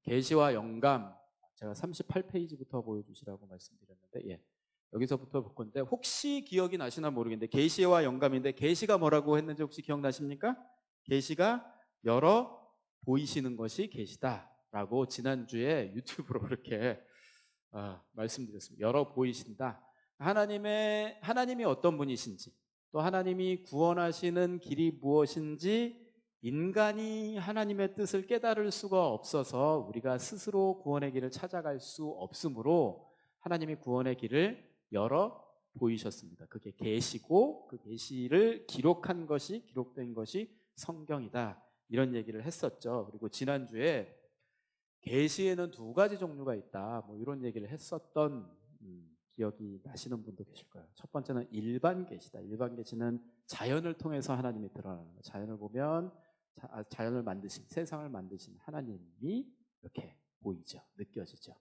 계시와 영감, 제가 38페이지부터 보여주시라고 말씀드렸는데, 예, 여기서부터 볼 건데, 혹시 기억이 나시나 모르겠는데 계시와 영감인데, 계시가 뭐라고 했는지 혹시 기억나십니까? 계시가 열어 보이시는 것이 계시다라고 지난주에 유튜브로 그렇게 말씀드렸습니다. 열어 보이신다. 하나님이 어떤 분이신지, 또 하나님이 구원하시는 길이 무엇인지 인간이 하나님의 뜻을 깨달을 수가 없어서 우리가 스스로 구원의 길을 찾아갈 수 없으므로 하나님이 구원의 길을 열어 보이셨습니다. 그게 계시고, 그 계시를 기록한 것이, 기록된 것이 성경이다, 이런 얘기를 했었죠. 그리고 지난주에 계시에는 두 가지 종류가 있다, 뭐 이런 얘기를 했었던 기억이 나시는 분도 계실 거예요. 첫 번째는 일반 계시다. 일반 계시는 자연을 통해서 하나님이 드러나는 거예요. 자연을 보면 자연을 만드신, 세상을 만드신 하나님이 이렇게 보이죠, 느껴지죠.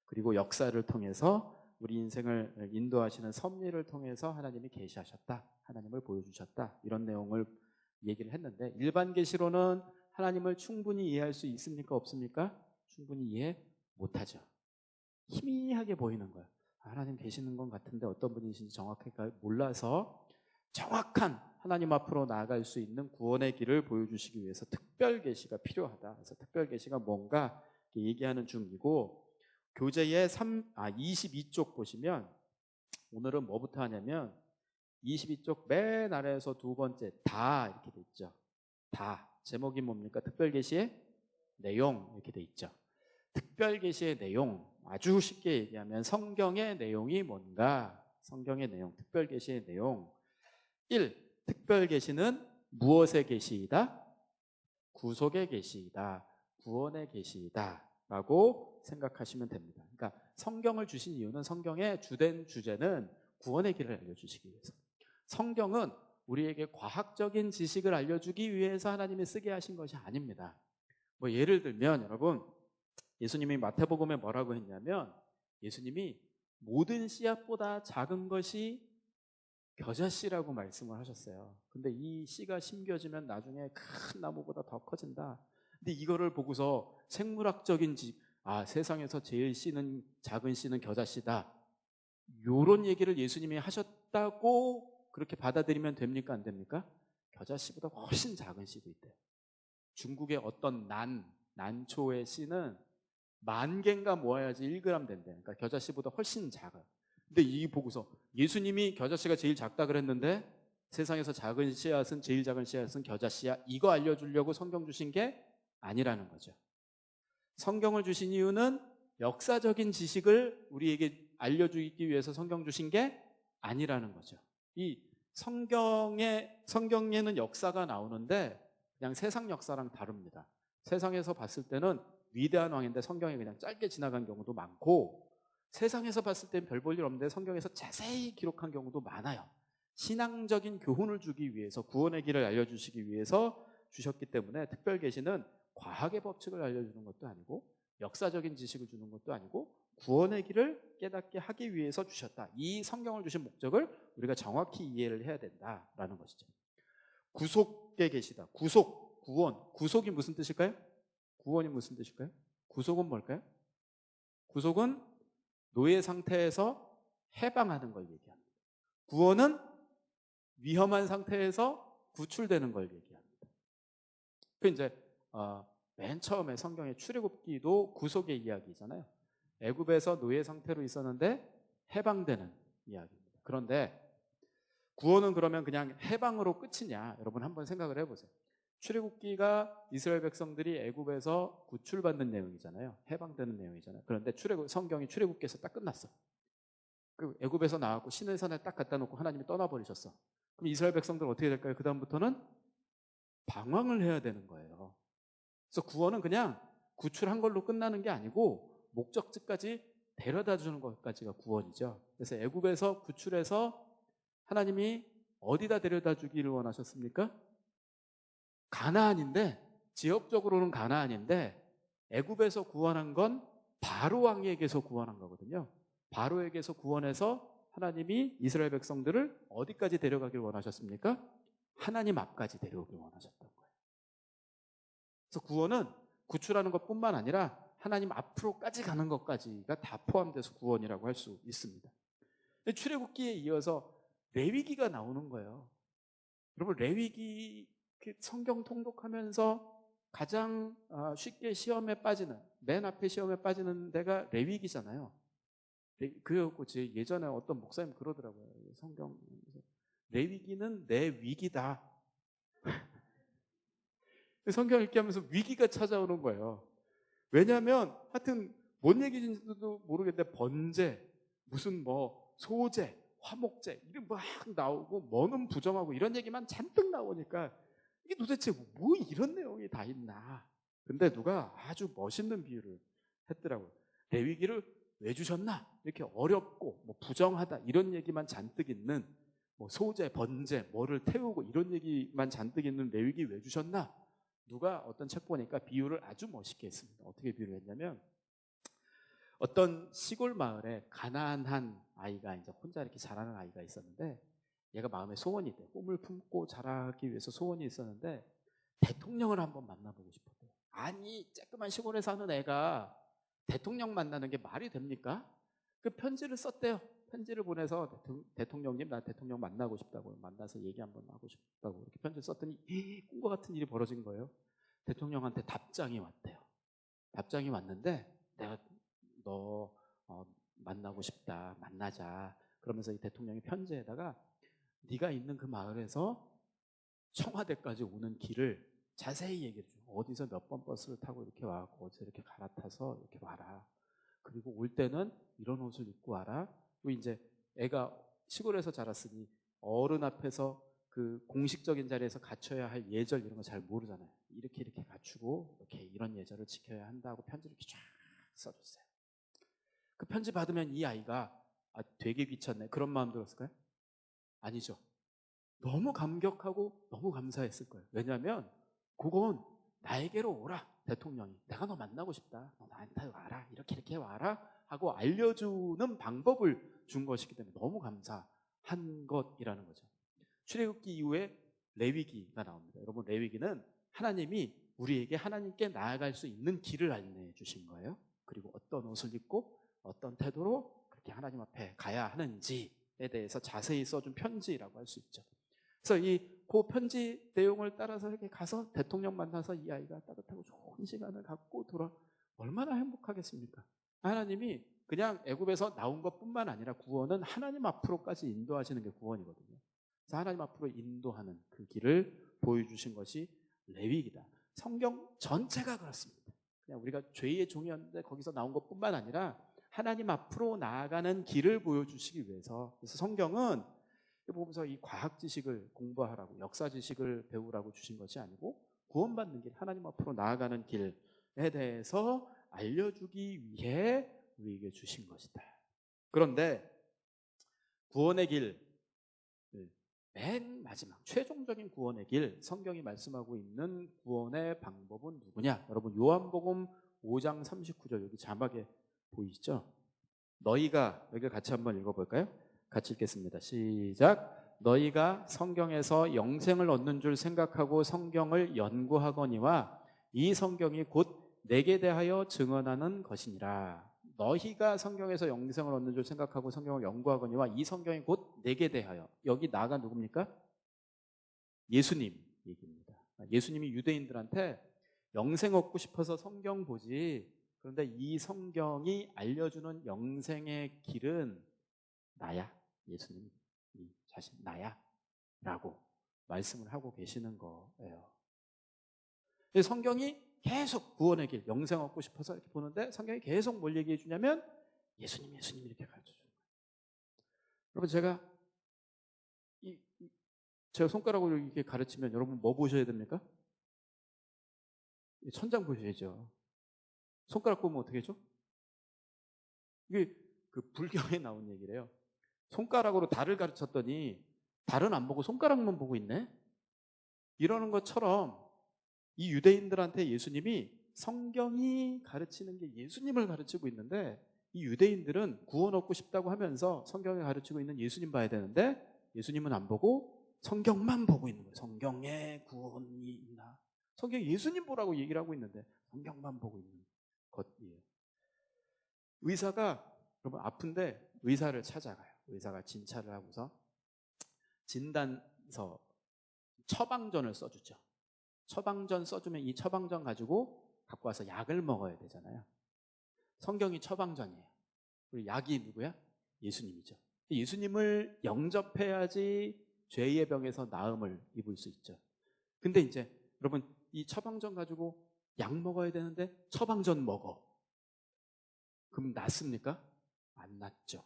그리고 역사를 통해서 우리 인생을 인도하시는 섭리를 통해서 하나님이 계시하셨다, 하나님을 보여주셨다, 이런 내용을 얘기를 했는데, 일반 계시로는 하나님을 충분히 이해할 수 있습니까, 없습니까? 충분히 이해 못하죠. 희미하게 보이는 거예요. 하나님 계시는 것 같은데 어떤 분이신지 정확하게 몰라서 정확한 하나님 앞으로 나아갈 수 있는 구원의 길을 보여주시기 위해서 특별 계시가 필요하다. 그래서 특별 계시가 뭔가 얘기하는 중이고, 교재의 22쪽 보시면 오늘은 뭐부터 하냐면 22쪽 맨 아래에서 두 번째 다 이렇게 돼 있죠. 다 제목이 뭡니까? 특별 계시의 내용, 이렇게 돼 있죠. 특별 계시의 내용, 아주 쉽게 얘기하면 성경의 내용이 뭔가, 성경의 내용, 특별 계시의 내용. 1. 특별 계시는 무엇의 계시이다? 구속의 계시이다, 구원의 계시이다 라고 생각하시면 됩니다. 그러니까 성경을 주신 이유는, 성경의 주된 주제는 구원의 길을 알려주시기 위해서. 성경은 우리에게 과학적인 지식을 알려주기 위해서 하나님이 쓰게 하신 것이 아닙니다. 뭐 예를 들면 여러분, 예수님이 마태복음에 뭐라고 했냐면, 예수님이 모든 씨앗보다 작은 것이 겨자씨라고 말씀을 하셨어요. 근데 이 씨가 심겨지면 나중에 큰 나무보다 더 커진다. 근데 이거를 보고서 생물학적인 세상에서 제일 씨는, 작은 씨는 겨자씨다, 요런 얘기를 예수님이 하셨다고 그렇게 받아들이면 됩니까, 안 됩니까? 겨자씨보다 훨씬 작은 씨도 있대요. 중국의 어떤 난초의 씨는 10,000개인가 모아야지 1g 된대. 그러니까 겨자씨보다 훨씬 작아요. 근데 이 보고서 예수님이 겨자씨가 제일 작다 그랬는데 세상에서 작은 씨앗은, 제일 작은 씨앗은 겨자씨야, 이거 알려주려고 성경 주신 게 아니라는 거죠. 성경을 주신 이유는 역사적인 지식을 우리에게 알려주기 위해서 성경 주신 게 아니라는 거죠. 이 성경에는 역사가 나오는데 그냥 세상 역사랑 다릅니다. 세상에서 봤을 때는 위대한 왕인데 성경에 그냥 짧게 지나간 경우도 많고, 세상에서 봤을 땐 별 볼 일 없는데 성경에서 자세히 기록한 경우도 많아요. 신앙적인 교훈을 주기 위해서, 구원의 길을 알려주시기 위해서 주셨기 때문에 특별 계시는 과학의 법칙을 알려주는 것도 아니고 역사적인 지식을 주는 것도 아니고 구원의 길을 깨닫게 하기 위해서 주셨다. 이 성경을 주신 목적을 우리가 정확히 이해를 해야 된다라는 것이죠. 구속의 계시다. 구속, 구원. 구속이 무슨 뜻일까요? 구원이 무슨 뜻일까요? 구속은 뭘까요? 구속은 노예 상태에서 해방하는 걸 얘기합니다. 구원은 위험한 상태에서 구출되는 걸 얘기합니다. 그 이제 맨 처음에 성경의 출애굽기도 구속의 이야기잖아요. 애굽에서 노예 상태로 있었는데 해방되는 이야기입니다. 그런데 구원은 그러면 그냥 해방으로 끝이냐? 여러분 한번 생각을 해보세요. 출애굽기가 이스라엘 백성들이 애굽에서 구출받는 내용이잖아요. 해방되는 내용이잖아요. 그런데 성경이 출애굽기에서 딱 끝났어. 그 애굽에서 나왔고 시내산에 딱 갖다 놓고 하나님이 떠나버리셨어. 그럼 이스라엘 백성들은 어떻게 될까요? 그 다음부터는 방황을 해야 되는 거예요. 그래서 구원은 그냥 구출한 걸로 끝나는 게 아니고 목적지까지 데려다 주는 것까지가 구원이죠. 그래서 애굽에서 구출해서 하나님이 어디다 데려다 주기를 원하셨습니까? 가나안인데, 지역적으로는 가나안인데 애굽에서 구원한 건 바로 왕에게서 구원한 거거든요. 바로에게서 구원해서 하나님이 이스라엘 백성들을 어디까지 데려가길 원하셨습니까? 하나님 앞까지 데려오길 원하셨던 거예요. 그래서 구원은 구출하는 것뿐만 아니라 하나님 앞으로까지 가는 것까지가 다 포함돼서 구원이라고 할 수 있습니다. 출애굽기에 이어서 레위기가 나오는 거예요. 여러분, 레위기 성경 통독하면서 가장 쉽게 시험에 빠지는, 맨 앞에 시험에 빠지는 데가 레위기잖아요. 그래갖고 제 예전에 어떤 목사님 그러더라고요. 성경 레위기는 내 위기다. 성경 읽기 하면서 위기가 찾아오는 거예요. 왜냐하면 하여튼 뭔 얘기인지도 모르겠는데 번제, 무슨 뭐 소제, 화목제 이런 막 나오고 뭐는 부정하고 이런 얘기만 잔뜩 나오니까 이게 도대체 뭐 이런 내용이 다 있나. 근데 누가 아주 멋있는 비유를 했더라고요. 레위기를 왜 주셨나? 이렇게 어렵고 뭐 부정하다 이런 얘기만 잔뜩 있는 뭐 소제, 번제, 뭐를 태우고 이런 얘기만 잔뜩 있는 레위기 왜 주셨나? 누가 어떤 책 보니까 비유를 아주 멋있게 했습니다. 어떻게 비유를 했냐면 어떤 시골 마을에 가난한 아이가 이제 혼자 이렇게 자라는 아이가 있었는데 얘가 마음에 소원이 있대요. 꿈을 품고 자라기 위해서 소원이 있었는데 대통령을 한번 만나보고 싶었대요. 아니 쬐끄만 시골에 사는 애가 대통령 만나는 게 말이 됩니까? 그 편지를 썼대요. 편지를 보내서 대통령님 나 대통령 만나고 싶다고 만나서 얘기 한번 하고 싶다고 이렇게 편지를 썼더니 꿈과 같은 일이 벌어진 거예요. 대통령한테 답장이 왔대요. 답장이 왔는데 내가 너 만나고 싶다 만나자 그러면서 이 대통령이 편지에다가 네가 있는 그 마을에서 청와대까지 오는 길을 자세히 얘기해 줘. 어디서 몇 번 버스를 타고 이렇게 와고 어디서 이렇게 갈아타서 이렇게 와라. 그리고 올 때는 이런 옷을 입고 와라. 그리고 이제 애가 시골에서 자랐으니 어른 앞에서 그 공식적인 자리에서 갖춰야 할 예절 이런 거 잘 모르잖아요. 이렇게 갖추고 이렇게 이런 예절을 지켜야 한다고 편지를 이렇게 쫙 써줬어요. 그 편지 받으면 이 아이가 되게 귀찮네 그런 마음 들었을까요? 아니죠. 너무 감격하고 너무 감사했을 거예요. 왜냐하면 그건 나에게로 오라 대통령이 내가 너 만나고 싶다 너 나한테 와라 이렇게 와라 하고 알려주는 방법을 준 것이기 때문에 너무 감사한 것이라는 거죠. 출애굽기 이후에 레위기가 나옵니다. 여러분 레위기는 하나님이 우리에게 하나님께 나아갈 수 있는 길을 안내해 주신 거예요. 그리고 어떤 옷을 입고 어떤 태도로 그렇게 하나님 앞에 가야 하는지에 대해서 자세히 써준 편지라고 할 수 있죠. 그래서 그 편지 내용을 따라서 이렇게 가서 대통령 만나서 이 아이가 따뜻하고 좋은 시간을 갖고 얼마나 행복하겠습니까? 하나님이 그냥 애굽에서 나온 것뿐만 아니라 구원은 하나님 앞으로까지 인도하시는 게 구원이거든요. 그래서 하나님 앞으로 인도하는 그 길을 보여주신 것이 레위기다. 성경 전체가 그렇습니다. 그냥 우리가 죄의 종이었는데 거기서 나온 것뿐만 아니라 하나님 앞으로 나아가는 길을 보여주시기 위해서 그래서 성경은 보면서 이 과학 지식을 공부하라고 역사 지식을 배우라고 주신 것이 아니고 구원받는 길, 하나님 앞으로 나아가는 길에 대해서 알려주기 위해 우리에게 주신 것이다. 그런데 구원의 길, 맨 마지막 최종적인 구원의 길, 성경이 말씀하고 있는 구원의 방법은 누구냐? 여러분 요한복음 5장 39절 여기 자막에 보이시죠? 너희가 여기 같이 한번 읽어볼까요? 같이 읽겠습니다. 시작. 너희가 성경에서 영생을 얻는 줄 생각하고 성경을 연구하거니와 이 성경이 곧 내게 대하여 증언하는 것이니라. 너희가 성경에서 영생을 얻는 줄 생각하고 성경을 연구하거니와 이 성경이 곧 내게 대하여. 여기 나가 누굽니까? 예수님 얘기입니다. 예수님이 유대인들한테 영생 얻고 싶어서 성경 보지. 그런데 이 성경이 알려주는 영생의 길은 나야. 예수님이 자신 나야 라고 말씀을 하고 계시는 거예요. 성경이 계속 구원의 길, 영생 얻고 싶어서 이렇게 보는데 성경이 계속 뭘 얘기해 주냐면 예수님 이렇게 가르쳐 주는 거예요. 여러분 제가 손가락으로 이렇게 가르치면 여러분 뭐 보셔야 됩니까? 천장 보셔야죠. 손가락 보면 어떻게 하죠? 이게 그 불경에 나온 얘기래요. 손가락으로 달을 가르쳤더니 달은 안 보고 손가락만 보고 있네? 이러는 것처럼 이 유대인들한테 예수님이 성경이 가르치는 게 예수님을 가르치고 있는데 이 유대인들은 구원 얻고 싶다고 하면서 성경이 가르치고 있는 예수님 봐야 되는데 예수님은 안 보고 성경만 보고 있는 거예요. 성경에 구원이 있나? 성경에 예수님 보라고 얘기를 하고 있는데 성경만 보고 있는 것이에요. 의사가 여러분 아픈데 의사를 찾아가요. 의사가 진찰을 하고서 진단서 처방전을 써주죠. 처방전 써주면 이 처방전 가지고 갖고 와서 약을 먹어야 되잖아요. 성경이 처방전이에요. 그리고 약이 누구야? 예수님이죠. 예수님을 영접해야지 죄의 병에서 나음을 입을 수 있죠. 근데 이제 여러분 이 처방전 가지고 약 먹어야 되는데 처방전 먹어. 그럼 낫습니까? 안 낫죠.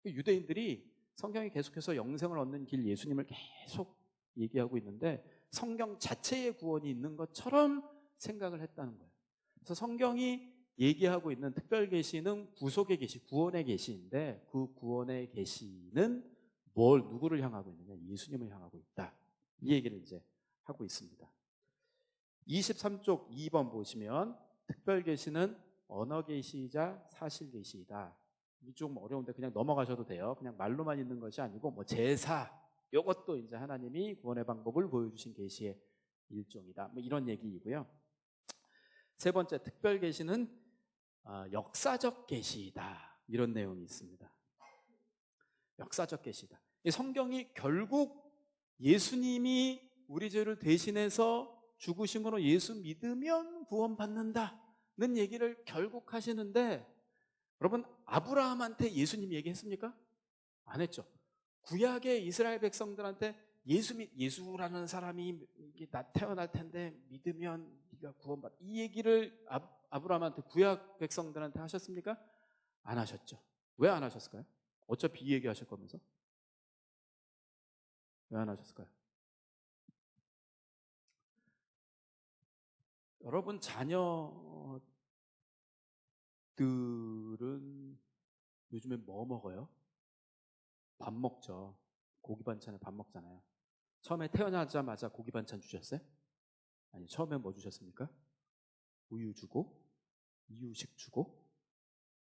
유대인들이 성경이 계속해서 영생을 얻는 길 예수님을 계속 얘기하고 있는데 성경 자체의 구원이 있는 것처럼 생각을 했다는 거예요. 그래서 성경이 얘기하고 있는 특별 계시는 구속의 계시, 구원의 계시인데 그 구원의 계시는 누구를 향하고 있느냐? 예수님을 향하고 있다. 이 얘기를 이제 하고 있습니다. 23쪽 2번 보시면 특별 계시는 언어 계시이자 사실 계시이다. 이 좀 어려운데 그냥 넘어가셔도 돼요. 그냥 말로만 있는 것이 아니고 뭐 제사, 이것도 이제 하나님이 구원의 방법을 보여주신 계시의 일종이다. 뭐 이런 얘기이고요. 세 번째 특별 계시는 역사적 계시이다. 이런 내용이 있습니다. 역사적 계시다. 이 성경이 결국 예수님이 우리 죄를 대신해서 죽으심으로 예수 믿으면 구원받는다는 얘기를 결국 하시는데 여러분 아브라함한테 예수님 얘기했습니까? 안 했죠. 구약의 이스라엘 백성들한테 예수라는 사람이 태어날 텐데 믿으면 네가 구원받. 이 얘기를 아브라함한테 구약 백성들한테 하셨습니까? 안 하셨죠. 왜 안 하셨을까요? 어차피 이 얘기 하실 거면서 왜 안 하셨을까요? 여러분 자녀들은 요즘에 뭐 먹어요? 밥 먹죠. 고기 반찬에 밥 먹잖아요. 처음에 태어나자마자 고기 반찬 주셨어요? 아니 처음에 뭐 주셨습니까? 우유 주고 이유식 주고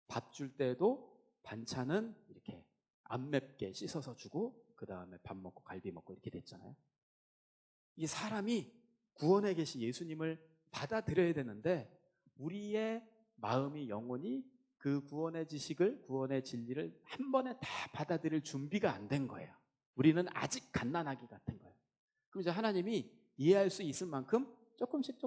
밥 줄 때도 반찬은 이렇게 안 맵게 씻어서 주고 그 다음에 밥 먹고 갈비 먹고 이렇게 됐잖아요. 이 사람이 구원에 계신 예수님을 받아들여야 되는데 우리의 마음이 영혼이 그 구원의 지식을 구원의 진리를 한 번에 다 받아들일 준비가 안 된 거예요. 우리는 아직 갓난아기 같은 거예요. 그럼 이제 하나님이 이해할 수 있을 만큼 조금씩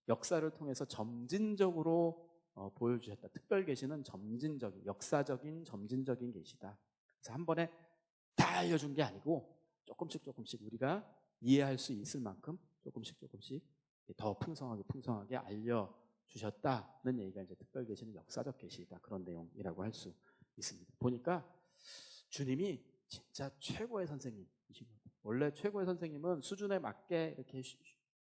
역사를 통해서 점진적으로 보여주셨다. 특별 계시는 점진적인 역사적인 점진적인 계시다. 그래서 한 번에 다 알려준 게 아니고 조금씩 우리가 이해할 수 있을 만큼 조금씩 더 풍성하게 알려주셨다는 얘기가 이제 특별 계시는 역사적 계시다. 그런 내용이라고 할 수 있습니다. 보니까 주님이 진짜 최고의 선생님이신 거예요. 원래 최고의 선생님은 수준에 맞게 이렇게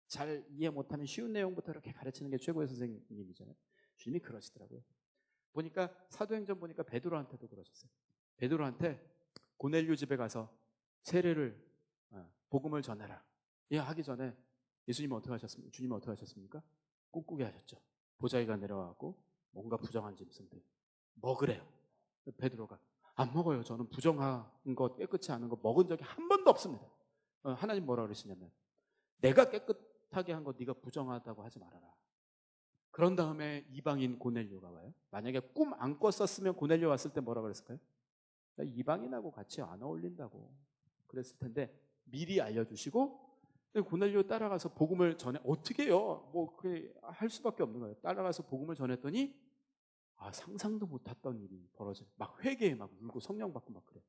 잘 이해 못하면 쉬운 내용부터 이렇게 가르치는 게 최고의 선생님이잖아요. 주님이 그러시더라고요. 보니까 사도행전 보니까 베드로한테도 그러셨어요. 베드로한테 고넬료 집에 가서 세례를 복음을 전해라. 예, 하기 전에 예수님은 어떻게 하셨습니까? 주님은 어떻게 하셨습니까? 꿈꾸게 하셨죠. 보자기가 내려와갖고 뭔가 부정한 짐승들 먹으래요. 베드로가 안 먹어요. 저는 부정한 것, 깨끗이 않은 거 먹은 적이 한 번도 없습니다. 하나님 뭐라 그러시냐면 내가 깨끗하게 한 거 네가 부정하다고 하지 말아라. 그런 다음에 이방인 고넬료가 와요. 만약에 꿈 안 꿨었으면 고넬료 왔을 때 뭐라 그랬을까요? 나 이방인하고 같이 안 어울린다고 그랬을 텐데 미리 알려주시고 고넬료 따라가서 복음을 전해. 어떻게 해요? 뭐 그게 할 수밖에 없는 거예요. 따라가서 복음을 전했더니 상상도 못했던 일이 벌어져요. 막 회개에 막 울고 성령 받고 막 그래요.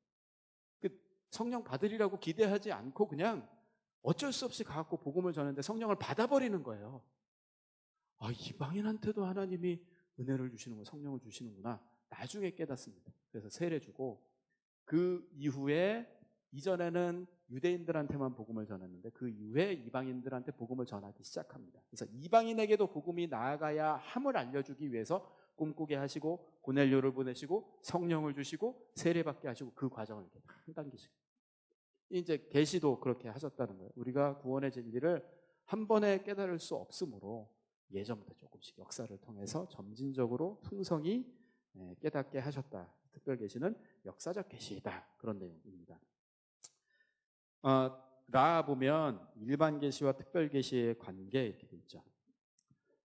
성령 받으리라고 기대하지 않고 그냥 어쩔 수 없이 가갖고 복음을 전했는데 성령을 받아버리는 거예요. 이방인한테도 하나님이 은혜를 주시는구나, 성령을 주시는구나. 나중에 깨닫습니다. 그래서 세례 주고 그 이후에 이전에는 유대인들한테만 복음을 전했는데 그 이후에 이방인들한테 복음을 전하기 시작합니다. 그래서 이방인에게도 복음이 나아가야 함을 알려주기 위해서 꿈꾸게 하시고 고넬료를 보내시고 성령을 주시고 세례받게 하시고 그 과정을 이렇게 한 단계씩. 이제 계시도 그렇게 하셨다는 거예요. 우리가 구원의 진리를 한 번에 깨달을 수 없으므로 예전부터 조금씩 역사를 통해서 점진적으로 풍성히 깨닫게 하셨다. 특별 계시는 역사적 계시이다. 그런 내용입니다. 라 보면 일반 계시와 특별 계시의 관계 이렇게 돼 있죠.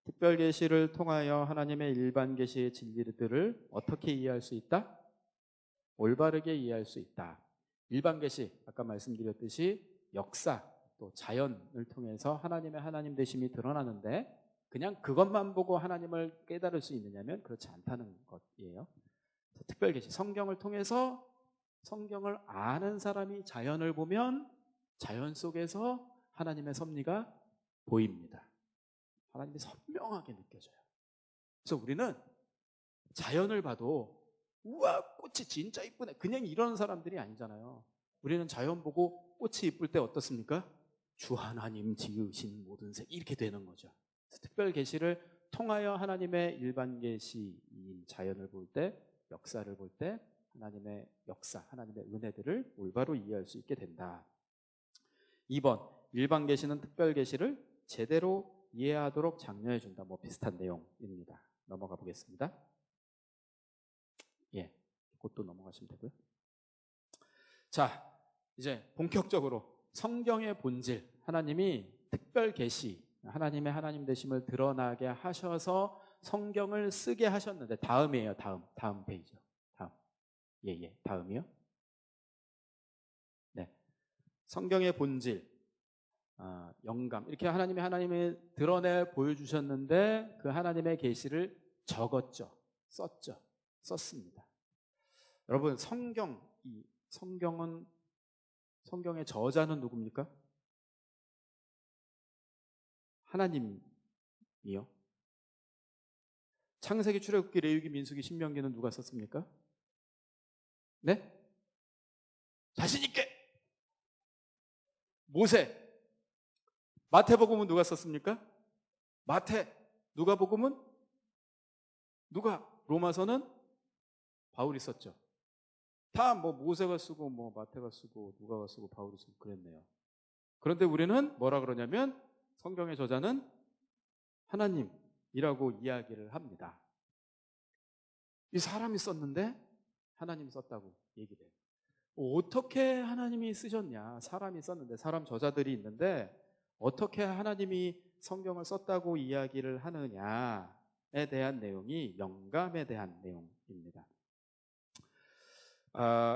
특별 계시를 통하여 하나님의 일반 계시의 진리들을 어떻게 이해할 수 있다? 올바르게 이해할 수 있다. 일반 계시, 아까 말씀드렸듯이 역사 또 자연을 통해서 하나님의 하나님 되심이 드러나는데 그냥 그것만 보고 하나님을 깨달을 수 있느냐면 그렇지 않다는 것이에요. 특별 계시, 성경을 통해서 성경을 아는 사람이 자연을 보면 자연 속에서 하나님의 섭리가 보입니다. 하나님이 선명하게 느껴져요. 그래서 우리는 자연을 봐도 우와 꽃이 진짜 이쁘네 그냥 이런 사람들이 아니잖아요. 우리는 자연 보고 꽃이 이쁠 때 어떻습니까? 주 하나님 지으신 모든 색 이렇게 되는 거죠. 특별 계시를 통하여 하나님의 일반 계시인 자연을 볼 때, 역사를 볼 때 하나님의 역사, 하나님의 은혜들을 올바로 이해할 수 있게 된다. 2번, 일반 계시는 특별 계시를 제대로 이해하도록 장려해 준다. 뭐 비슷한 내용입니다. 넘어가 보겠습니다. 예, 그것도 넘어가시면 되고요. 자, 이제 본격적으로 성경의 본질, 하나님이 특별 계시, 하나님의 하나님 되심을 드러나게 하셔서 성경을 쓰게 하셨는데 다음이에요. 다음 페이지요. 다음. 다음이요. 네, 성경의 본질, 영감 이렇게 하나님의 드러내 보여주셨는데 그 하나님의 계시를 적었죠, 썼습니다. 여러분 성경의 저자는 누굽니까? 하나님이요. 창세기, 출애굽기, 레위기, 민수기, 신명기는 누가 썼습니까? 네? 자신 있게. 모세. 마태복음은 누가 썼습니까? 마태. 누가복음은 누가? 로마서는 바울이 썼죠. 다 뭐 모세가 쓰고 뭐 마태가 쓰고 누가가 쓰고 바울이 쓰고 그랬네요. 그런데 우리는 뭐라 그러냐면 성경의 저자는 하나님이라고 이야기를 합니다. 이 사람이 썼는데 하나님이 썼다고 얘기돼요. 어떻게 하나님이 쓰셨냐? 사람이 썼는데, 사람 저자들이 있는데 어떻게 하나님이 성경을 썼다고 이야기를 하느냐에 대한 내용이 영감에 대한 내용입니다.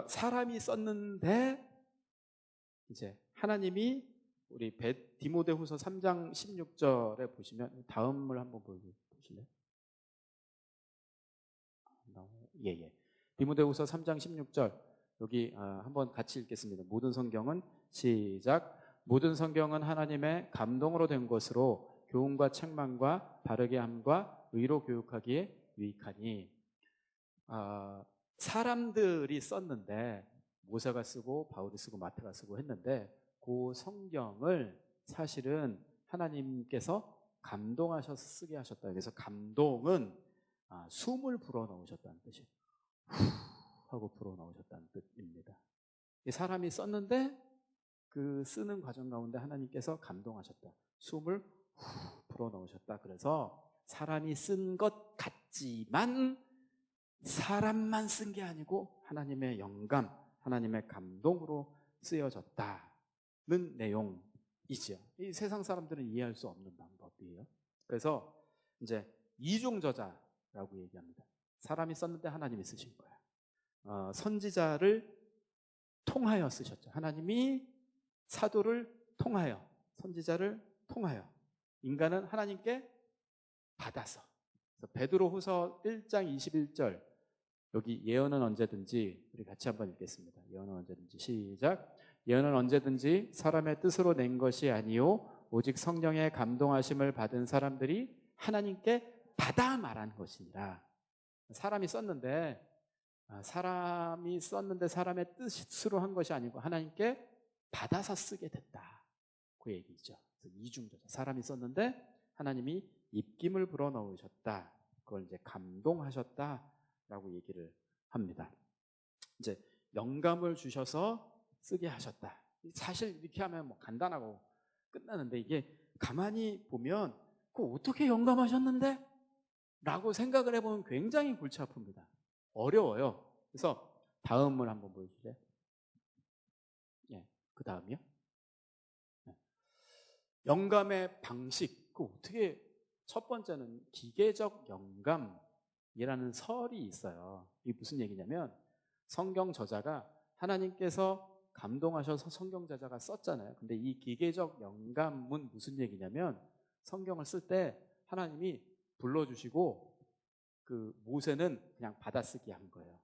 사람이 썼는데 이제 하나님이 우리 디모데후서 3장 16절에 보시면, 다음을 한번 보실래요? 예. 디모데후서 3장 16절 여기 한번 같이 읽겠습니다. 모든 성경은 시작. 모든 성경은 하나님의 감동으로 된 것으로 교훈과 책망과 바르게 함과 의로 교육하기에 유익하니. 사람들이 썼는데 모세가 쓰고 바울이 쓰고 마태가 쓰고 했는데 그 성경을 사실은 하나님께서 감동하셔서 쓰게 하셨다. 그래서 감동은 숨을 불어넣으셨다는 뜻이에요. 후 하고 불어넣으셨다는 뜻입니다. 사람이 썼는데 그 쓰는 과정 가운데 하나님께서 감동하셨다. 숨을 후 불어넣으셨다. 그래서 사람이 쓴 것 같지만 사람만 쓴 게 아니고 하나님의 영감, 하나님의 감동으로 쓰여졌다는 내용이죠. 이 세상 사람들은 이해할 수 없는 방법이에요. 그래서 이제 이중저자라고 얘기합니다. 사람이 썼는데 하나님이 쓰신 거야. 선지자를 통하여 쓰셨죠. 하나님이 사도를 통하여, 선지자를 통하여, 인간은 하나님께 받아서. 베드로후서 1장 21절 여기 예언은 언제든지, 우리 같이 한번 읽겠습니다. 예언은 언제든지 시작. 예언은 언제든지 사람의 뜻으로 낸 것이 아니요 오직 성령의 감동하심을 받은 사람들이 하나님께 받아 말한 것이니라. 사람이 썼는데 사람의 뜻으로 한 것이 아니고 하나님께 받아서 쓰게 됐다. 그 얘기죠. 이중저자. 사람이 썼는데 하나님이 입김을 불어넣으셨다. 그걸 이제 감동하셨다라고 얘기를 합니다. 이제 영감을 주셔서 쓰게 하셨다. 사실 이렇게 하면 뭐 간단하고 끝나는데 이게 가만히 보면 그거 어떻게 영감하셨는데? 라고 생각을 해보면 굉장히 골치 아픕니다. 어려워요. 그래서 다음을 한번 보여주세요. 예, 그 다음이요. 예. 영감의 방식, 그 어떻게 첫 번째는 기계적 영감이라는 설이 있어요. 이게 무슨 얘기냐면 성경 저자가 하나님께서 감동하셔서 성경 저자가 썼잖아요. 근데 이 기계적 영감은 무슨 얘기냐면 성경을 쓸 때 하나님이 불러주시고 그 모세는 그냥 받아쓰기 한 거예요.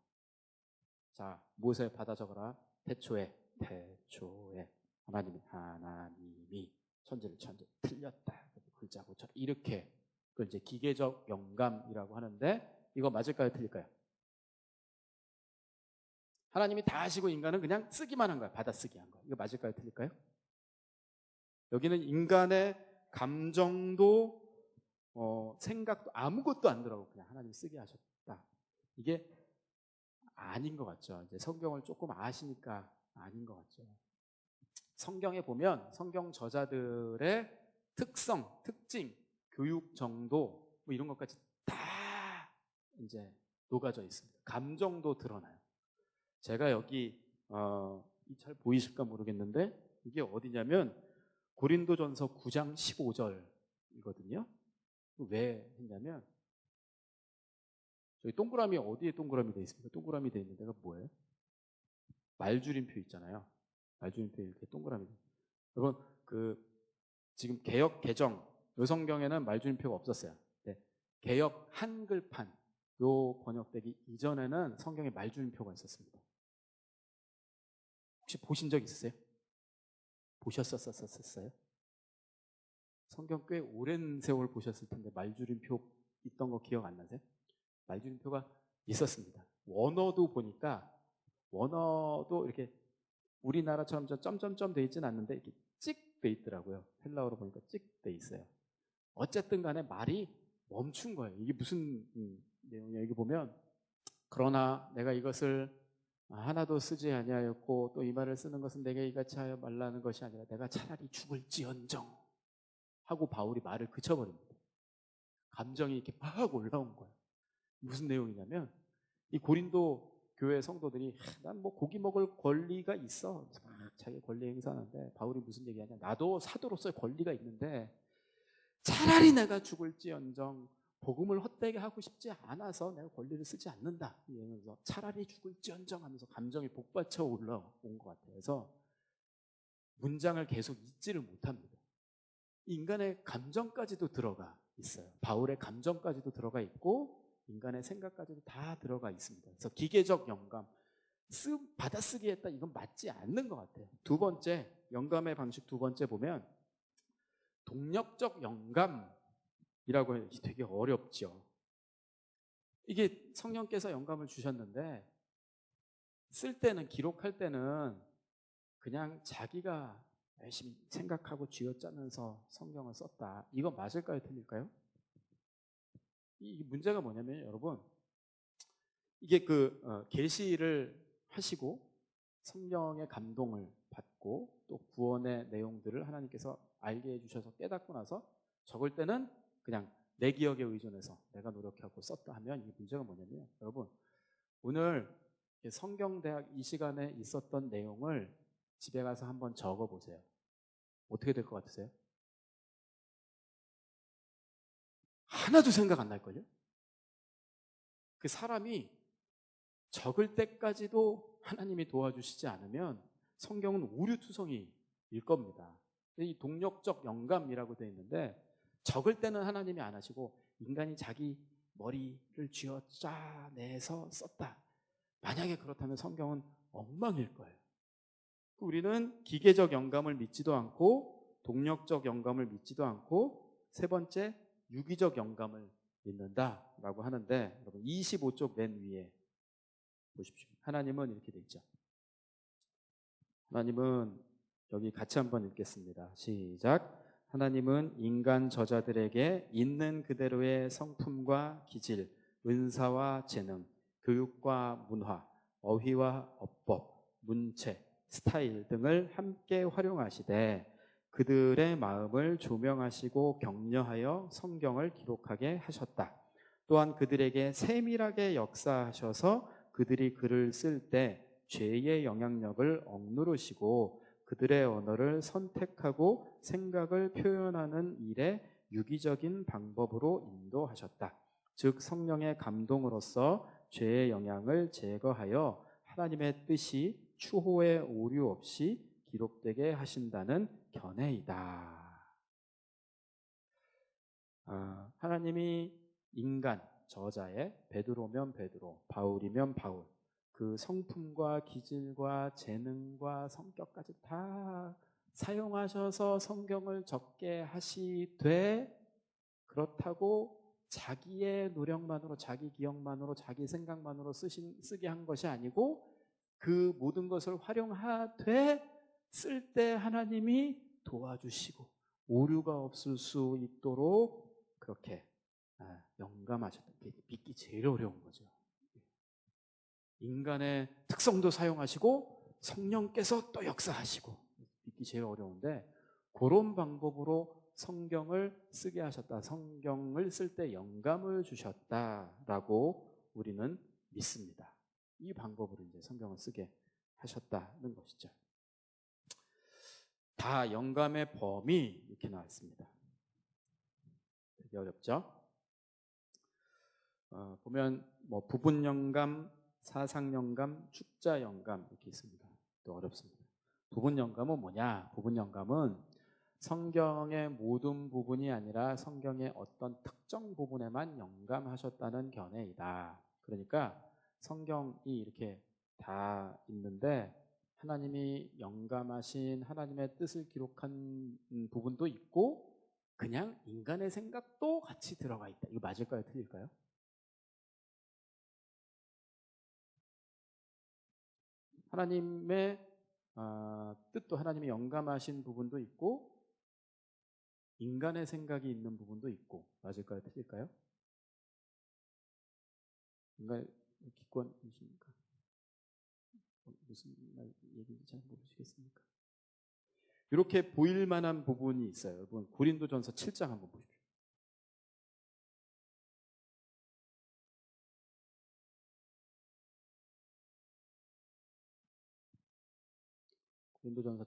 자, 모세 받아 적어라. 태초에 하나님이 천지를 틀렸다. 글자 고쳐 이렇게 그걸 이제 기계적 영감이라고 하는데 이거 맞을까요? 틀릴까요? 하나님이 다 하시고 인간은 그냥 쓰기만 한 거야. 받아쓰기 한 거야. 이거 맞을까요? 틀릴까요? 여기는 인간의 감정도 생각도 아무것도 안 들어가고 그냥 하나님이 쓰게 하셨다. 이게 아닌 것 같죠. 이제 성경을 조금 아시니까 아닌 것 같죠. 성경에 보면 성경 저자들의 특성, 특징, 교육 정도 뭐 이런 것까지 다 이제 녹아져 있습니다. 감정도 드러나요. 제가 여기 잘 보이실까 모르겠는데 이게 어디냐면 고린도전서 9장 15절이거든요. 왜 했냐면 저희 동그라미 어디에 동그라미 돼 있습니까? 동그라미 돼 있는 데가 뭐예요? 말줄임표 있잖아요. 말줄임표 이렇게 동그라미. 여러분 지금 개역 개정 요 성경에는 말줄임표가 없었어요. 네. 개역 한글판 요 번역되기 이전에는 성경에 말줄임표가 있었습니다. 혹시 보신 적 있으세요? 보셨었어요? 성경 꽤 오랜 세월 보셨을 텐데 말줄임표 있던 거 기억 안 나세요? 말줄임표가 있었습니다. 원어도 보니까 원어도 이렇게 우리나라처럼 저 점점점 돼 있지는 않는데 이렇게 찍 돼 있더라고요. 헬라어로 보니까 찍 돼 있어요. 어쨌든 간에 말이 멈춘 거예요. 이게 무슨 내용이냐 여기 보면 그러나 내가 이것을 하나도 쓰지 아니하였고 또 이 말을 쓰는 것은 내게 이같이 하여 말라는 것이 아니라 내가 차라리 죽을지언정 하고 바울이 말을 그쳐버립니다. 감정이 이렇게 막 올라온 거예요. 무슨 내용이냐면 이 고린도 교회 성도들이 난 뭐 고기 먹을 권리가 있어. 자기 권리 행사하는데 바울이 무슨 얘기하냐. 나도 사도로서의 권리가 있는데 차라리 내가 죽을지언정 복음을 헛되게 하고 싶지 않아서 내가 권리를 쓰지 않는다. 이러면서 차라리 죽을지언정 하면서 감정이 복받쳐 올라온 것 같아요. 그래서 문장을 계속 잊지를 못합니다. 인간의 감정까지도 들어가 있어요. 바울의 감정까지도 들어가 있고 인간의 생각까지도 다 들어가 있습니다. 그래서 기계적 영감, 받아쓰기 했다 이건 맞지 않는 것 같아요. 두 번째, 영감의 방식 두 번째 보면 동력적 영감이라고 해요. 되게 어렵죠. 이게 성령께서 영감을 주셨는데 쓸 때는 기록할 때는 그냥 자기가 열심히 생각하고 쥐어짜면서 성경을 썼다. 이거 맞을까요? 틀릴까요? 이 문제가 뭐냐면 여러분 이게 계시를 하시고 성령의 감동을 받고 또 구원의 내용들을 하나님께서 알게 해주셔서 깨닫고 나서 적을 때는 그냥 내 기억에 의존해서 내가 노력하고 썼다 하면 이 문제가 뭐냐면 여러분 오늘 성경대학 이 시간에 있었던 내용을 집에 가서 한번 적어보세요. 어떻게 될 것 같으세요? 하나도 생각 안 날걸요? 그 사람이 적을 때까지도 하나님이 도와주시지 않으면 성경은 오류투성이일 겁니다. 이 동력적 영감이라고 되어 있는데 적을 때는 하나님이 안 하시고 인간이 자기 머리를 쥐어 짜내서 썼다. 만약에 그렇다면 성경은 엉망일 거예요. 우리는 기계적 영감을 믿지도 않고 동력적 영감을 믿지도 않고 세 번째 유기적 영감을 믿는다라고 하는데 여러분 25쪽 맨 위에 보십시오. 하나님은 이렇게 돼 있죠. 하나님은 여기 같이 한번 읽겠습니다. 시작. 하나님은 인간 저자들에게 있는 그대로의 성품과 기질, 은사와 재능, 교육과 문화, 어휘와 어법, 문체, 스타일 등을 함께 활용하시되 그들의 마음을 조명하시고 격려하여 성경을 기록하게 하셨다. 또한 그들에게 세밀하게 역사하셔서 그들이 글을 쓸 때 죄의 영향력을 억누르시고 그들의 언어를 선택하고 생각을 표현하는 일에 유기적인 방법으로 인도하셨다. 즉 성령의 감동으로서 죄의 영향을 제거하여 하나님의 뜻이 추호의 오류 없이 기록되게 하신다는 견해이다. 하나님이 인간, 저자의 베드로면 베드로, 바울이면 바울, 그 성품과 기질과 재능과 성격까지 다 사용하셔서 성경을 적게 하시되, 그렇다고 자기의 노력만으로, 자기 기억만으로, 자기 생각만으로 쓰게 한 것이 아니고 그 모든 것을 활용하되 쓸 때 하나님이 도와주시고 오류가 없을 수 있도록 그렇게 영감하셨다. 믿기 제일 어려운 거죠. 인간의 특성도 사용하시고 성령께서 또 역사하시고, 믿기 제일 어려운데 그런 방법으로 성경을 쓰게 하셨다. 성경을 쓸 때 영감을 주셨다라고 우리는 믿습니다. 이 방법으로 이제 성경을 쓰게 하셨다는 것이죠. 다 영감의 범위 이렇게 나와 있습니다. 되게 어렵죠? 보면 뭐 부분 영감, 사상 영감, 축자 영감 이렇게 있습니다. 또 어렵습니다. 부분 영감은 뭐냐? 부분 영감은 성경의 모든 부분이 아니라 성경의 어떤 특정 부분에만 영감하셨다는 견해이다. 그러니까 성경이 이렇게 다 있는데 하나님이 영감하신 하나님의 뜻을 기록한 부분도 있고 그냥 인간의 생각도 같이 들어가 있다. 이거 맞을까요? 틀릴까요? 하나님의 뜻도 하나님이 영감하신 부분도 있고 인간의 생각이 있는 부분도 있고, 맞을까요? 틀릴까요? 인간 기권이십니까? 무슨 말 얘기인지 잘 모르시겠습니까? 이렇게 보일 만한 부분이 있어요. 여러분 고린도전서 7장 한번 보십시오. 고린도전서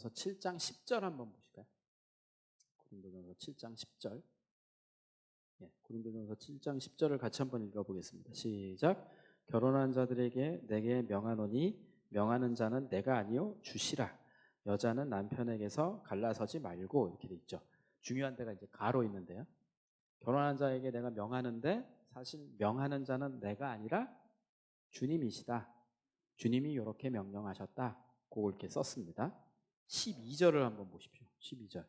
7장 10절 한번 보실까요? 고린도전서 7장 10절. 고린도전서 7장 10절을 같이 한번 읽어보겠습니다. 시작. 결혼한 자들에게 내게 명하노니 명하는 자는 내가 아니요 주시라. 여자는 남편에게서 갈라서지 말고, 이렇게 돼 있죠. 중요한 데가 이제 가로 있는데요. 결혼한 자에게 내가 명하는데 사실 명하는 자는 내가 아니라 주님이시다. 주님이 이렇게 명령하셨다. 고 이렇게 썼습니다. 12절을 한번 보십시오. 12절.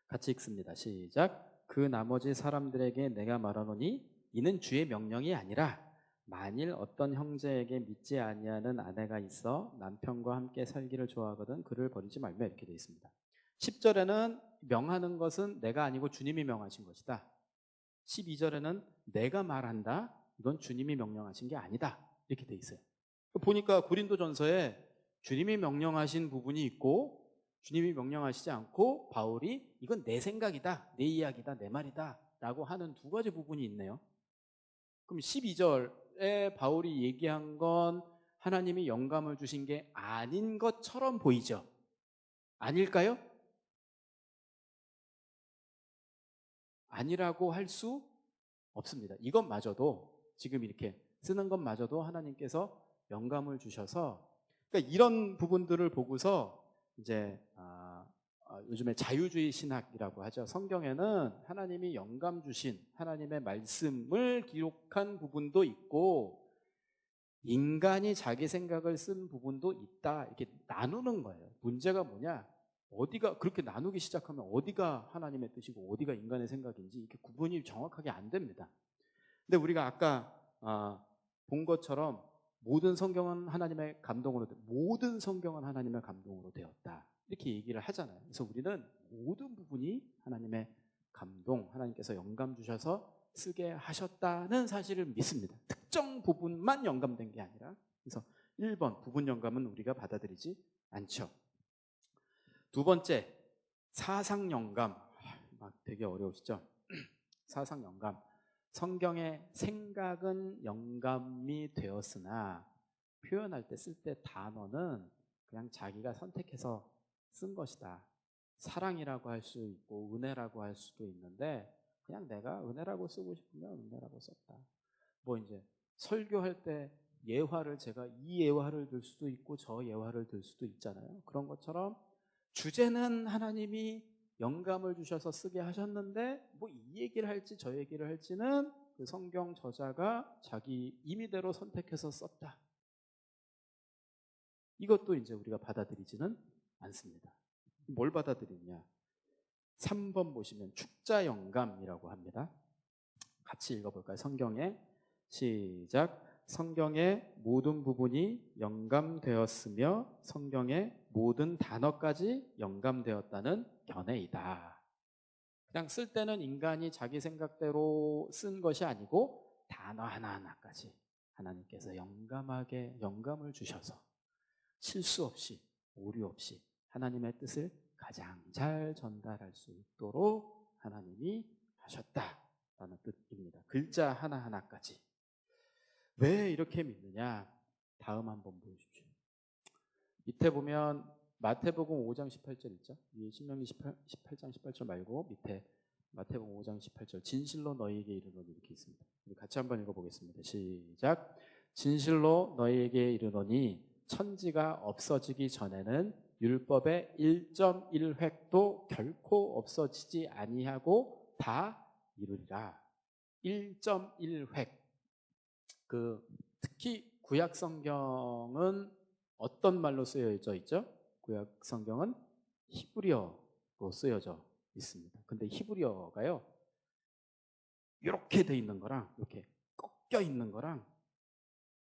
같이 읽습니다. 시작. 그 나머지 사람들에게 내가 말하노니 이는 주의 명령이 아니라 만일 어떤 형제에게 믿지 아니하는 아내가 있어 남편과 함께 살기를 좋아하거든 그를 버리지 말며, 이렇게 되어 있습니다. 10절에는 명하는 것은 내가 아니고 주님이 명하신 것이다. 12절에는 내가 말한다. 이건 주님이 명령하신 게 아니다. 이렇게 되어 있어요. 보니까 고린도전서에 주님이 명령하신 부분이 있고 주님이 명령하시지 않고 바울이 이건 내 생각이다, 내 이야기다, 내 말이다 라고 하는 두 가지 부분이 있네요. 그럼 12절에 바울이 얘기한 건 하나님이 영감을 주신 게 아닌 것처럼 보이죠? 아닐까요? 아니라고 할 수 없습니다. 이것마저도, 지금 이렇게 쓰는 것마저도 하나님께서 영감을 주셔서, 그러니까 이런 부분들을 보고서 이제 요즘에 자유주의 신학이라고 하죠. 성경에는 하나님이 영감 주신 하나님의 말씀을 기록한 부분도 있고 인간이 자기 생각을 쓴 부분도 있다. 이렇게 나누는 거예요. 문제가 뭐냐? 어디가 그렇게 나누기 시작하면 어디가 하나님의 뜻이고 어디가 인간의 생각인지 이렇게 구분이 정확하게 안 됩니다. 근데 우리가 아까 본 것처럼 모든 성경은 하나님의 감동으로 되었다. 이렇게 얘기를 하잖아요. 그래서 우리는 모든 부분이 하나님의 감동, 하나님께서 영감 주셔서 쓰게 하셨다는 사실을 믿습니다. 특정 부분만 영감된 게 아니라. 그래서 1번 부분 영감은 우리가 받아들이지 않죠. 두 번째, 사상 영감. 되게 어려우시죠? 사상 영감. 성경의 생각은 영감이 되었으나 표현할 때 쓸 때 단어는 그냥 자기가 선택해서 쓴 것이다. 사랑이라고 할 수 있고 은혜라고 할 수도 있는데 그냥 내가 은혜라고 쓰고 싶으면 은혜라고 썼다. 뭐 이제 설교할 때 예화를 제가 이 예화를 들 수도 있고 저 예화를 들 수도 있잖아요. 그런 것처럼 주제는 하나님이 영감을 주셔서 쓰게 하셨는데 뭐 이 얘기를 할지 저 얘기를 할지는 그 성경 저자가 자기 임의대로 선택해서 썼다. 이것도 이제 우리가 받아들이지는 않습니다. 뭘 받아들이냐? 3번 보시면 축자 영감이라고 합니다. 같이 읽어볼까요? 성경에 시작. 성경의 모든 부분이 영감되었으며 성경의 모든 단어까지 영감되었다는 견해이다. 그냥 쓸 때는 인간이 자기 생각대로 쓴 것이 아니고 단어 하나하나까지 하나님께서 영감을 주셔서 실수 없이 오류 없이 하나님의 뜻을 가장 잘 전달할 수 있도록 하나님이 하셨다라는 뜻입니다. 글자 하나하나까지. 왜 이렇게 믿느냐? 다음 한번 보여주십시오. 밑에 보면 마태복음 5장 18절 있죠? 위에 신명기 18장 18절 말고 밑에 마태복음 5장 18절 진실로 너희에게 이르노니 이렇게 있습니다. 우리 같이 한번 읽어보겠습니다. 시작. 진실로 너희에게 이르노니 천지가 없어지기 전에는 율법의 1.1획도 결코 없어지지 아니하고 다 이루리라. 1.1획. 특히 구약 성경은 어떤 말로 쓰여져 있죠? 구약 성경은 히브리어로 쓰여져 있습니다. 근데 히브리어가요, 이렇게 돼 있는 거랑 이렇게 꺾여 있는 거랑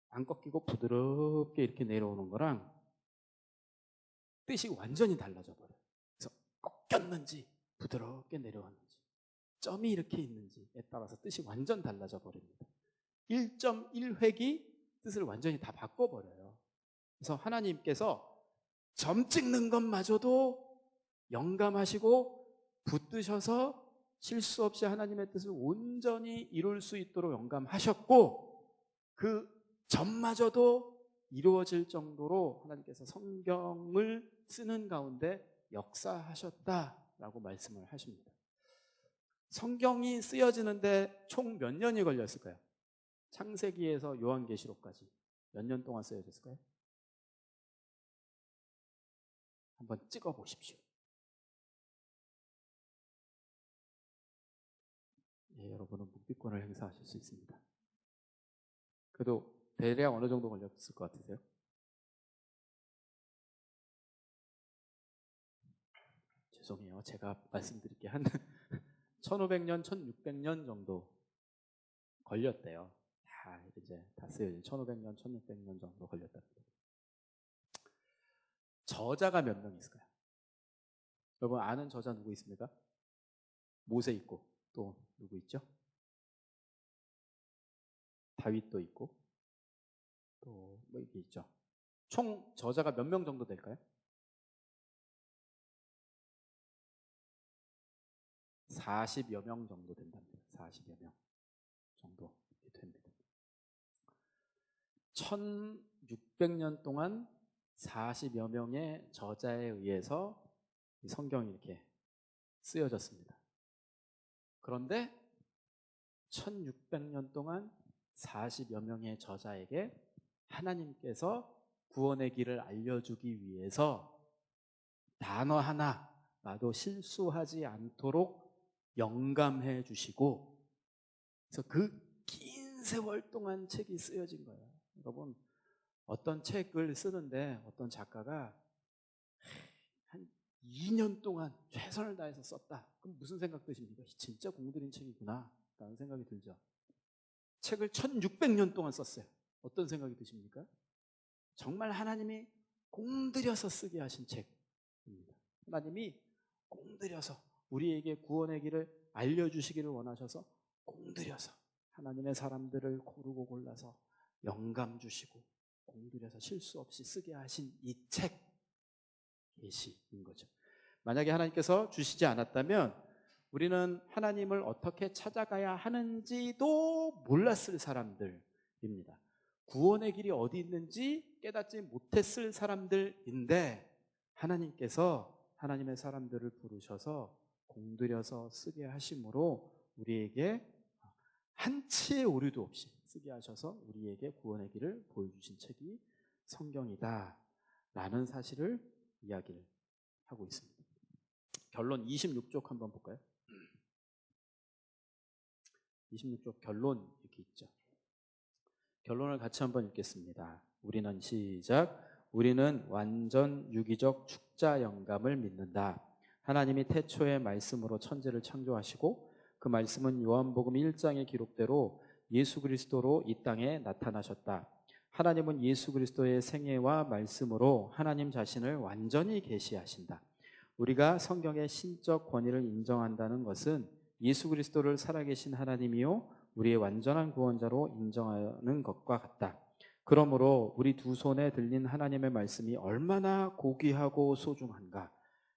안 꺾이고 부드럽게 이렇게 내려오는 거랑 뜻이 완전히 달라져 버려요. 그래서 꺾였는지 부드럽게 내려왔는지 점이 이렇게 있는지에 따라서 뜻이 완전 달라져 버립니다. 1.1획이 뜻을 완전히 다 바꿔버려요. 그래서 하나님께서 점 찍는 것마저도 영감하시고 붙드셔서 실수 없이 하나님의 뜻을 온전히 이룰 수 있도록 영감하셨고 그 점마저도 이루어질 정도로 하나님께서 성경을 쓰는 가운데 역사하셨다라고 말씀을 하십니다. 성경이 쓰여지는데 총 몇 년이 걸렸을까요? 창세기에서 요한계시록까지 몇 년 동안 쓰여졌을까요? 한번 찍어 보십시오. 예, 여러분은 묵비권을 행사하실 수 있습니다. 그래도 대략 어느 정도 걸렸을 것 같으세요? 죄송해요. 제가 말씀드릴게 한 1500년, 1600년 정도 걸렸대요. 다 쓰여요. 1500년, 1600년 정도 걸렸답니다. 저자가 몇 명 있을까요? 여러분 아는 저자 누구 있습니까? 모세 있고 또 누구 있죠? 다윗도 있고 또 뭐 이게 있죠. 총 저자가 몇 명 정도 될까요? 40여 명 정도 된답니다. 40여 명 정도 됩니다. 1600년 동안 40여 명의 저자에 의해서 성경이 이렇게 쓰여졌습니다. 그런데 1600년 동안 40여 명의 저자에게 하나님께서 구원의 길을 알려주기 위해서 단어 하나라도 실수하지 않도록 영감해 주시고 그래서 그 긴 세월 동안 책이 쓰여진 거예요. 여러분 어떤 책을 쓰는데 어떤 작가가 한 2년 동안 최선을 다해서 썼다. 그럼 무슨 생각 드십니까? 진짜 공들인 책이구나 라는 생각이 들죠. 책을 1600년 동안 썼어요. 어떤 생각이 드십니까? 정말 하나님이 공들여서 쓰게 하신 책입니다. 하나님이 공들여서 우리에게 구원의 길을 알려주시기를 원하셔서 공들여서 하나님의 사람들을 고르고 골라서 영감 주시고 공들여서 실수 없이 쓰게 하신 이 책 계시인 거죠. 만약에 하나님께서 주시지 않았다면 우리는 하나님을 어떻게 찾아가야 하는지도 몰랐을 사람들입니다. 구원의 길이 어디 있는지 깨닫지 못했을 사람들인데 하나님께서 하나님의 사람들을 부르셔서 공들여서 쓰게 하심으로 우리에게 한치의 오류도 없이 쓰게 하셔서 우리에게 구원의 길을 보여주신 책이 성경이다 라는 사실을 이야기를 하고 있습니다. 결론 26쪽 한번 볼까요? 26쪽 결론 이렇게 있죠. 결론을 같이 한번 읽겠습니다. 우리는 시작. 우리는 완전 유기적 축자 영감을 믿는다. 하나님이 태초의 말씀으로 천지를 창조하시고 그 말씀은 요한복음 1장의 기록대로 예수 그리스도로 이 땅에 나타나셨다. 하나님은 예수 그리스도의 생애와 말씀으로 하나님 자신을 완전히 계시하신다. 우리가 성경의 신적 권위를 인정한다는 것은 예수 그리스도를 살아계신 하나님이요 우리의 완전한 구원자로 인정하는 것과 같다. 그러므로 우리 두 손에 들린 하나님의 말씀이 얼마나 고귀하고 소중한가.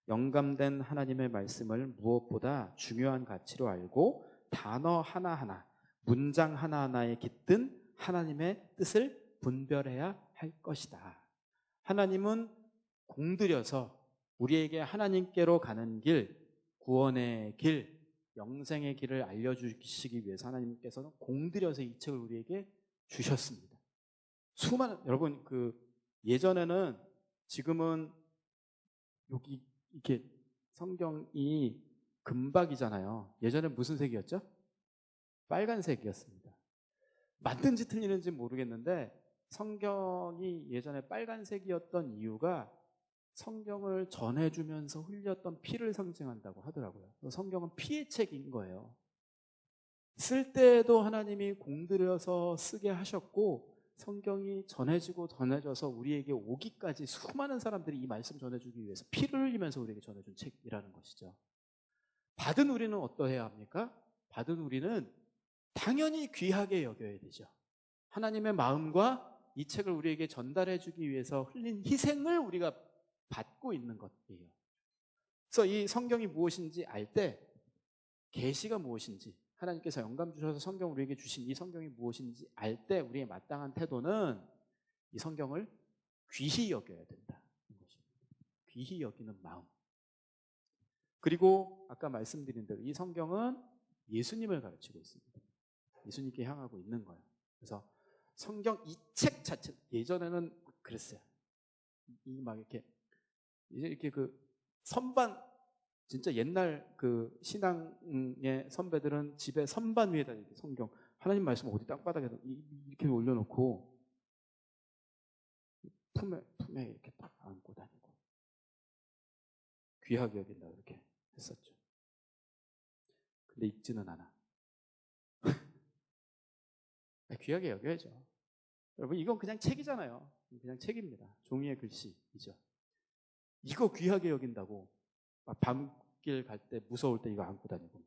영감된 하나님의 말씀을 무엇보다 중요한 가치로 알고 단어 하나하나, 문장 하나하나에 깃든 하나님의 뜻을 분별해야 할 것이다. 하나님은 공들여서 우리에게 하나님께로 가는 길, 구원의 길, 영생의 길을 알려주시기 위해서 하나님께서는 공들여서 이 책을 우리에게 주셨습니다. 수많은, 여러분, 예전에는, 지금은 여기 이렇게 성경이 금박이잖아요. 예전에 무슨 색이었죠? 빨간색이었습니다. 맞는지 틀리는지 모르겠는데 성경이 예전에 빨간색이었던 이유가 성경을 전해주면서 흘렸던 피를 상징한다고 하더라고요. 성경은 피의 책인 거예요. 쓸 때도 하나님이 공들여서 쓰게 하셨고 성경이 전해지고 전해져서 우리에게 오기까지 수많은 사람들이 이 말씀 전해주기 위해서 피를 흘리면서 우리에게 전해준 책이라는 것이죠. 받은 우리는 어떠해야 합니까? 받은 우리는 당연히 귀하게 여겨야 되죠. 하나님의 마음과 이 책을 우리에게 전달해주기 위해서 흘린 희생을 우리가 받고 있는 것이에요. 그래서 이 성경이 무엇인지 알 때, 계시가 무엇인지, 하나님께서 영감 주셔서 성경 우리에게 주신 이 성경이 무엇인지 알 때 우리의 마땅한 태도는 이 성경을 귀히 여겨야 된다는 것입니다. 귀히 여기는 마음. 그리고 아까 말씀드린 대로 이 성경은 예수님을 가르치고 있습니다. 예수님께 향하고 있는 거예요. 그래서 성경 이 책 자체, 예전에는 그랬어요. 이 막 이렇게 선반, 진짜 옛날 신앙의 선배들은 집에 선반 위에다 이렇게 성경, 하나님 말씀 어디 땅바닥에 이렇게 올려놓고 품에 이렇게 딱 안고 다니고 귀하게 여긴다 그렇게 했었죠. 근데 읽지는 않아. 귀하게 여겨야죠. 여러분, 이건 그냥 책이잖아요. 그냥 책입니다. 종이의 글씨이죠. 이거 귀하게 여긴다고 밤길 갈 때 무서울 때 이거 안고 다니고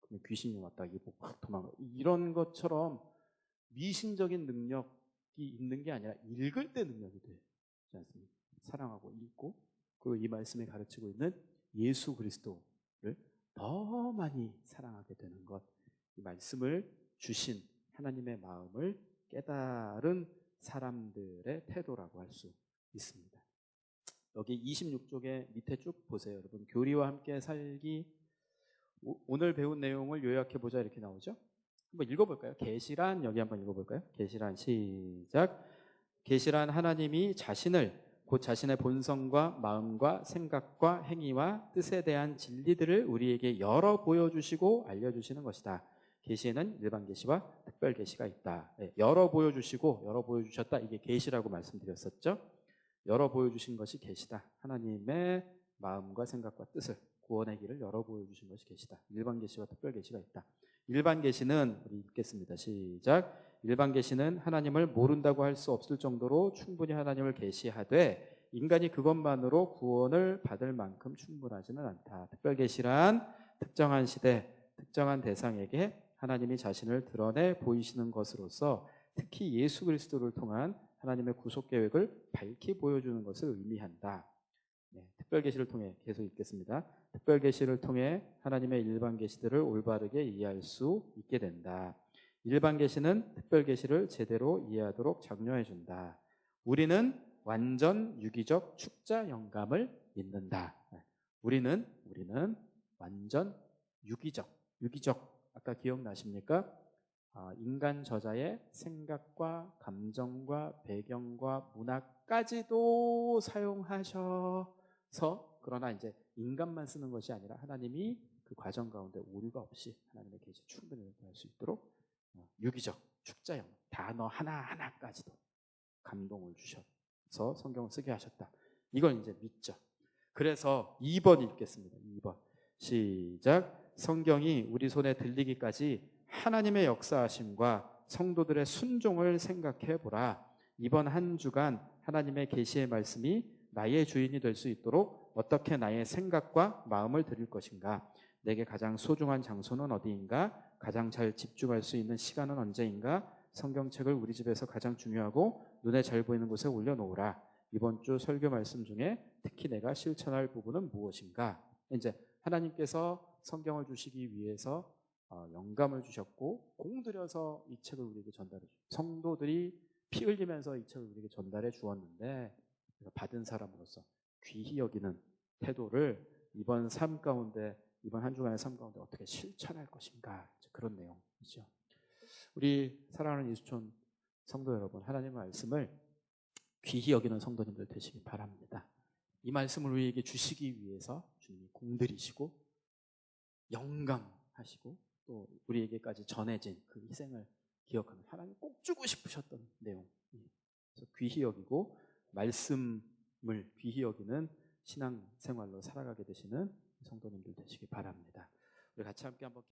그러면 귀신이 왔다 이거 막 도망가, 이런 것처럼 미신적인 능력이 있는 게 아니라 읽을 때 능력이 되지 않습니까? 사랑하고 읽고 그리고 이 말씀에 가르치고 있는 예수 그리스도를 더 많이 사랑하게 되는 것, 이 말씀을 주신 하나님의 마음을 깨달은 사람들의 태도라고 할 수 있습니다. 여기 26쪽에 밑에 쭉 보세요. 여러분, 교리와 함께 살기, 오늘 배운 내용을 요약해보자 이렇게 나오죠. 한번 읽어볼까요? 계시란, 여기 한번 읽어볼까요? 계시란, 시작. 계시란 하나님이 자신을, 곧 자신의 본성과 마음과 생각과 행위와 뜻에 대한 진리들을 우리에게 열어 보여주시고 알려주시는 것이다. 계시에는 일반 계시와 특별 계시가 있다. 열어 보여주시고 열어 보여주셨다, 이게 계시라고 말씀드렸었죠. 열어 보여주신 것이 계시다. 하나님의 마음과 생각과 뜻을, 구원의 길을 열어 보여주신 것이 계시다. 일반 계시와 특별 계시가 있다. 일반 계시는, 우리 읽겠습니다. 시작. 일반 계시는 하나님을 모른다고 할 수 없을 정도로 충분히 하나님을 계시하되 인간이 그것만으로 구원을 받을 만큼 충분하지는 않다. 특별 계시란 특정한 시대, 특정한 대상에게 하나님이 자신을 드러내 보이시는 것으로서 특히 예수 그리스도를 통한 하나님의 구속 계획을 밝히 보여주는 것을 의미한다. 특별 계시를 통해 계속 읽겠습니다. 특별 계시를 통해 하나님의 일반 계시들을 올바르게 이해할 수 있게 된다. 일반 계시는 특별 계시를 제대로 이해하도록 장려해 준다. 우리는 완전 유기적 축자 영감을 믿는다. 우리는 완전 유기적 아까 기억나십니까? 인간 저자의 생각과 감정과 배경과 문화까지도 사용하셔서, 그러나 이제 인간만 쓰는 것이 아니라 하나님이 그 과정 가운데 오류가 없이 하나님의 계시 충분히 할 수 있도록 유기적 축자형 단어 하나하나까지도 감동을 주셔서 성경을 쓰게 하셨다. 이걸 이제 믿죠. 그래서 2번 읽겠습니다. 2번 시작. 성경이 우리 손에 들리기까지 하나님의 역사하심과 성도들의 순종을 생각해 보라. 이번 한 주간 하나님의 계시의 말씀이 나의 주인이 될 수 있도록 어떻게 나의 생각과 마음을 드릴 것인가? 내게 가장 소중한 장소는 어디인가? 가장 잘 집중할 수 있는 시간은 언제인가? 성경책을 우리 집에서 가장 중요하고 눈에 잘 보이는 곳에 올려놓으라. 이번 주 설교 말씀 중에 특히 내가 실천할 부분은 무엇인가? 이제 하나님께서 성경을 주시기 위해서 영감을 주셨고 공들여서 이 책을 우리에게 전달해 주셨고 성도들이 피 흘리면서 이 책을 우리에게 전달해 주었는데 받은 사람으로서 귀히 여기는 태도를 이번 삶 가운데 이번 한 주간의 삶 가운데 어떻게 실천할 것인가, 그런 내용이죠. 우리 사랑하는 이수촌 성도 여러분, 하나님의 말씀을 귀히 여기는 성도님들 되시기 바랍니다. 이 말씀을 우리에게 주시기 위해서 주님이 공들이시고 영감하시고 또 우리에게까지 전해진 그 희생을 기억하는, 하나님 꼭 주고 싶으셨던 내용. 그래서 귀히 여기고 말씀을 귀히 여기는 신앙 생활로 살아가게 되시는 성도님들 되시기 바랍니다. 우리 같이 함께 한번